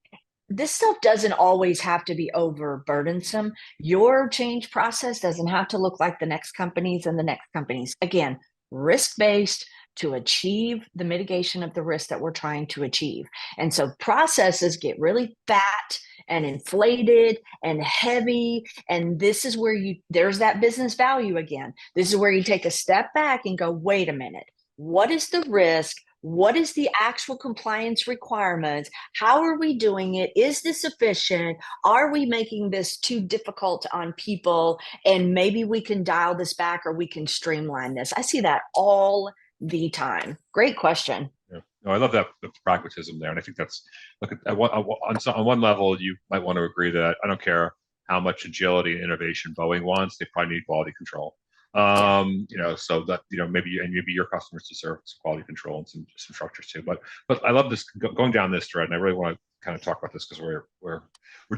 This stuff doesn't always have to be overburdensome. Your change process doesn't have to look like the next companies and the next companies. Again, risk-based to achieve the mitigation of the risk that we're trying to achieve. And so processes get really fat and inflated and heavy. And this is where there's that business value again. This is where you take a step back and go, wait a minute, what is the risk? What is the actual compliance requirements? How are we doing it? Is this efficient? Are we making this too difficult on people? And maybe we can dial this back, or we can streamline this. I see that all the time. Great question. Yeah. No, I love that the pragmatism there, and I think that's look at on one level you might want to agree that I don't care how much agility and innovation Boeing wants, they probably need quality control. Yeah. So that maybe your customers deserve some quality control and some structures too. But I love this going down this thread, and I really want to kind of talk about this because we're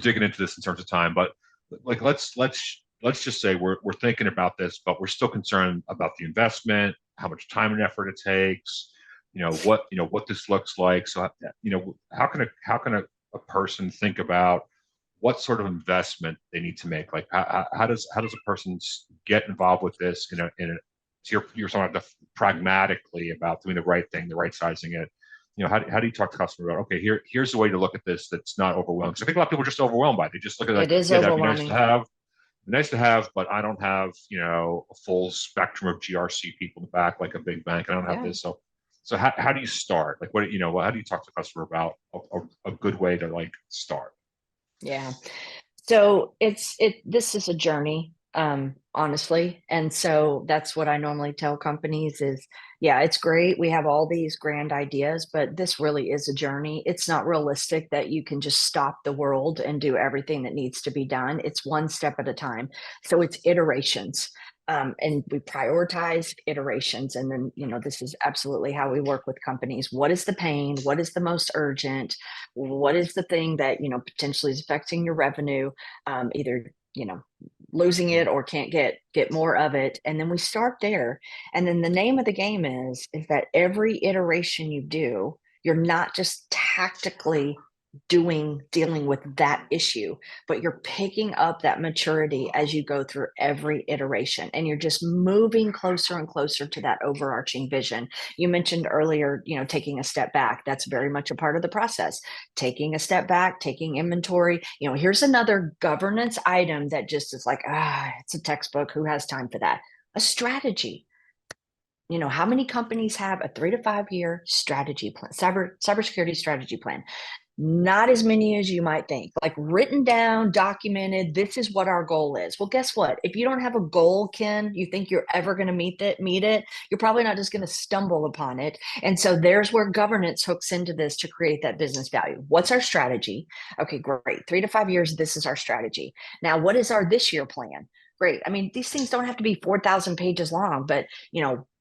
digging into this in terms of time. But like let's just say we're thinking about this, but we're still concerned about the investment, how much time and effort it takes, what this looks like. So how can a person think about what sort of investment they need to make? Like how does a person get involved with this so you're talking about pragmatically about doing the right thing, the right sizing it. How do you talk to customers about, okay, here's the way to look at this that's not overwhelming? So I think a lot of people are just overwhelmed by it. They just look at it like, It is yeah, that'd be nice to overwhelming. have, but I don't have, a full spectrum of GRC people in the back like a big bank. I don't have Yeah. this. So how do you start? Like, how do you talk to a customer about a good way to like start? Yeah. So this is a journey, honestly. And so that's what I normally tell companies is, yeah, it's great. We have all these grand ideas, but this really is a journey. It's not realistic that you can just stop the world and do everything that needs to be done. It's one step at a time. So it's iterations. And we prioritize iterations. And then, this is absolutely how we work with companies. What is the pain? What is the most urgent? What is the thing that, potentially is affecting your revenue? Either, losing it or can't get more of it. And then we start there. And then the name of the game is that every iteration you do, you're not just tactically dealing with that issue, but you're picking up that maturity as you go through every iteration, and you're just moving closer and closer to that overarching vision. You mentioned earlier, taking a step back. That's very much a part of the process. Taking a step back, taking inventory. Here's another governance item that just is like, it's a textbook. Who has time for that? A strategy. How many companies have a 3 to 5 year strategy plan, cybersecurity strategy plan? Not as many as you might think, like written down, documented. This is what our goal is. Well, guess what? If you don't have a goal, Ken, you think you're ever going to meet it, you're probably not just going to stumble upon it. And so there's where governance hooks into this to create that business value. What's our strategy? Okay, great. 3 to 5 years, this is our strategy. Now, what is our this year plan? Great. I mean, these things don't have to be 4,000 pages long, but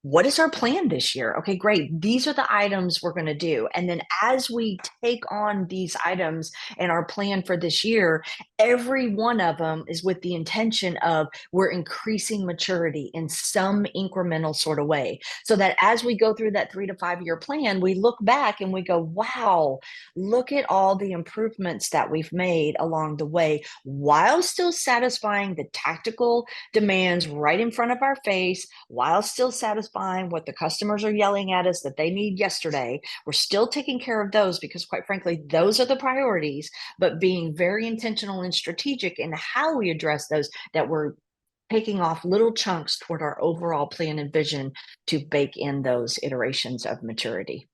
what is our plan this year? Okay, great. These are the items we're going to do. And then as we take on these items and our plan for this year, every one of them is with the intention of we're increasing maturity in some incremental sort of way. So that as we go through that 3 to 5 year plan, we look back and we go, wow, look at all the improvements that we've made along the way while still satisfying the tactical demands right in front of our face, while still satisfying what the customers are yelling at us that they need yesterday. We're still taking care of those because, quite frankly, those are the priorities, but being very intentional and strategic in how we address those, that we're taking off little chunks toward our overall plan and vision to bake in those iterations of maturity.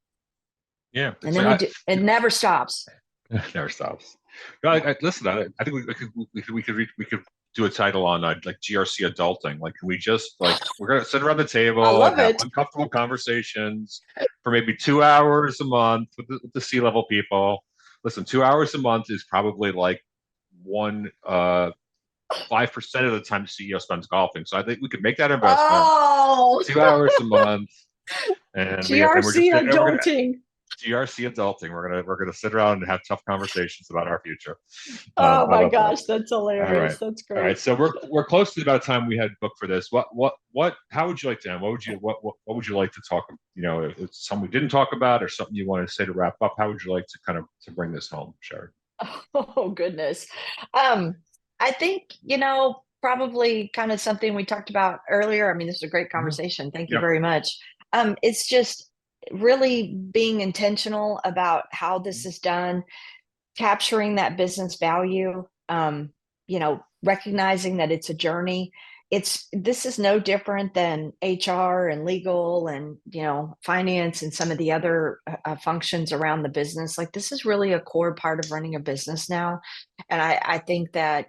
Yeah. And then it never stops. It never stops. No, listen, I think we could do a title on like GRC adulting. Like, can we just like we're gonna sit around the I table and love have it. uncomfortable conversations for maybe 2 hours a month with the C-level people. Listen, 2 hours a month is probably like one 5% of the time the CEO spends golfing. So I think we could make that investment, Oh, 2 hours a month, and we're GRC just and we're gonna adulting. GRC adulting. We're gonna sit around and have tough conversations about our future. Oh I my love that. gosh, that's All right. hilarious. That's All right. great. So we're close to about time we had booked for this. How would you like to end? What would you like to talk? If it's something we didn't talk about or something you want to say to wrap up, how would you like to kind of to bring this home, Cheri? Oh goodness. Um, I think, probably kind of something we talked about earlier. I mean, this is a great Mhm. conversation. Thank you Yep. very much. It's just really being intentional about how this is done, capturing that business value, recognizing that it's a journey. This is no different than HR and legal and finance and some of the other functions around the business. Like this is really a core part of running a business now, and I think that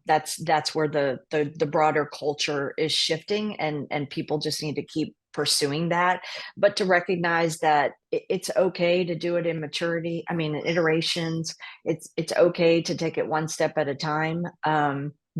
that's where the broader culture is shifting, and people just need to keep pursuing that, but to recognize that it's okay to do it in maturity. I mean, in iterations. It's okay to take it one step at a time.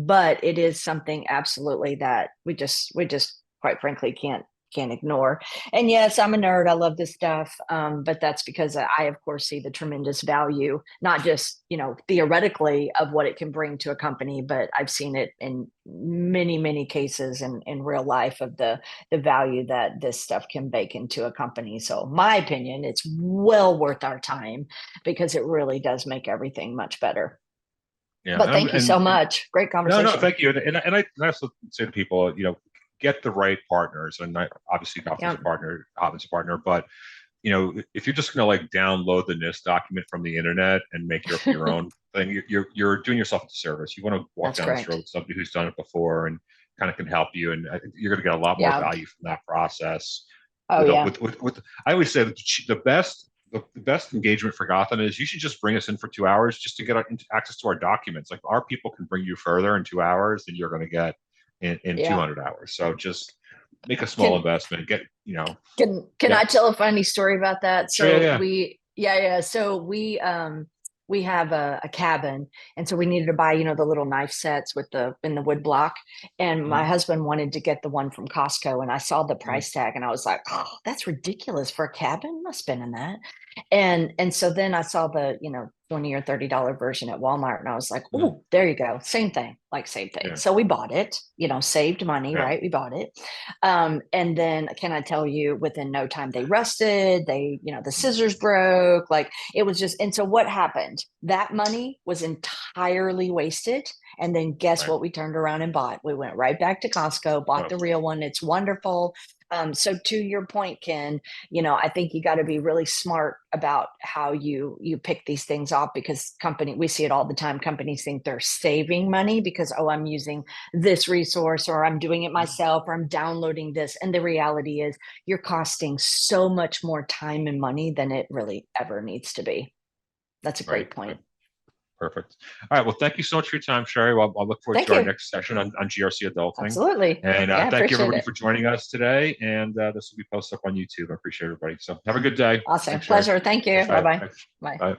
But it is something absolutely that we just quite frankly can't ignore. And yes, I'm a nerd. I love this stuff. But that's because I of course see the tremendous value, not just, theoretically of what it can bring to a company, but I've seen it in many, many cases in real life of the value that this stuff can bake into a company. So my opinion, it's well worth our time because it really does make everything much better. Yeah. But thank you so And much. Great no, conversation. thank you. And I also say to people, get the right partners. And obviously, Gotham's a Yeah. partner, Hotman's a partner, but if you're just going to like download the NIST document from the internet and make your own thing, you're doing yourself a disservice. You want to walk That's down this road correct. with somebody who's done it before and kind of can help you, and I think you're going to get a lot more Yeah. value from that process. Oh yeah. With I always say that the best engagement for Gotham is you should just bring us in for 2 hours just to get access to our documents. Like our people can bring you further in 2 hours than you're going to get in Yeah. 200 hours. So just make a small Can investment. can Yeah, I tell a funny story about that? sure, yeah, So yeah. yeah. So we have a cabin, and so we needed to buy, the little knife sets with the in the wood block. And my Mhm, husband wanted to get the one from Costco, and I saw the mhm. price tag, and I was like, oh, that's ridiculous for a cabin. I'm not spending that. And so then I saw the, 20 or $30 version at Walmart, and I was like, Mhm. oh, there you go. Same thing, like same thing. Yeah, So we bought it, saved money, yeah, right? We bought it. And then can I tell you, within no time they rusted, the mhm. scissors broke, like it was just, and so what happened? That money was entirely wasted. And then guess Right. what we turned around and bought? We went right back to Costco, bought Oh, the real one. It's wonderful. So to your point, Ken, I think you got to be really smart about how you pick these things off, because we see it all the time. Companies think they're saving money because, oh, I'm using this resource, or I'm doing it mhm. myself, or I'm downloading this. And the reality is you're costing so much more time and money than it really ever needs to be. That's a Right, great right. point. Perfect. All right. Well, thank you so much for your time, Cheri. Well, I'll look forward Thank to our you. next session on GRC adulting. Absolutely. And Yeah, thank you appreciate everybody it. for joining us today. And this will be posted up on YouTube. I appreciate everybody. So have a good day. Awesome. Thanks, Cheri. Pleasure. Thank you. All right. Bye-bye. Thanks. Bye. Bye.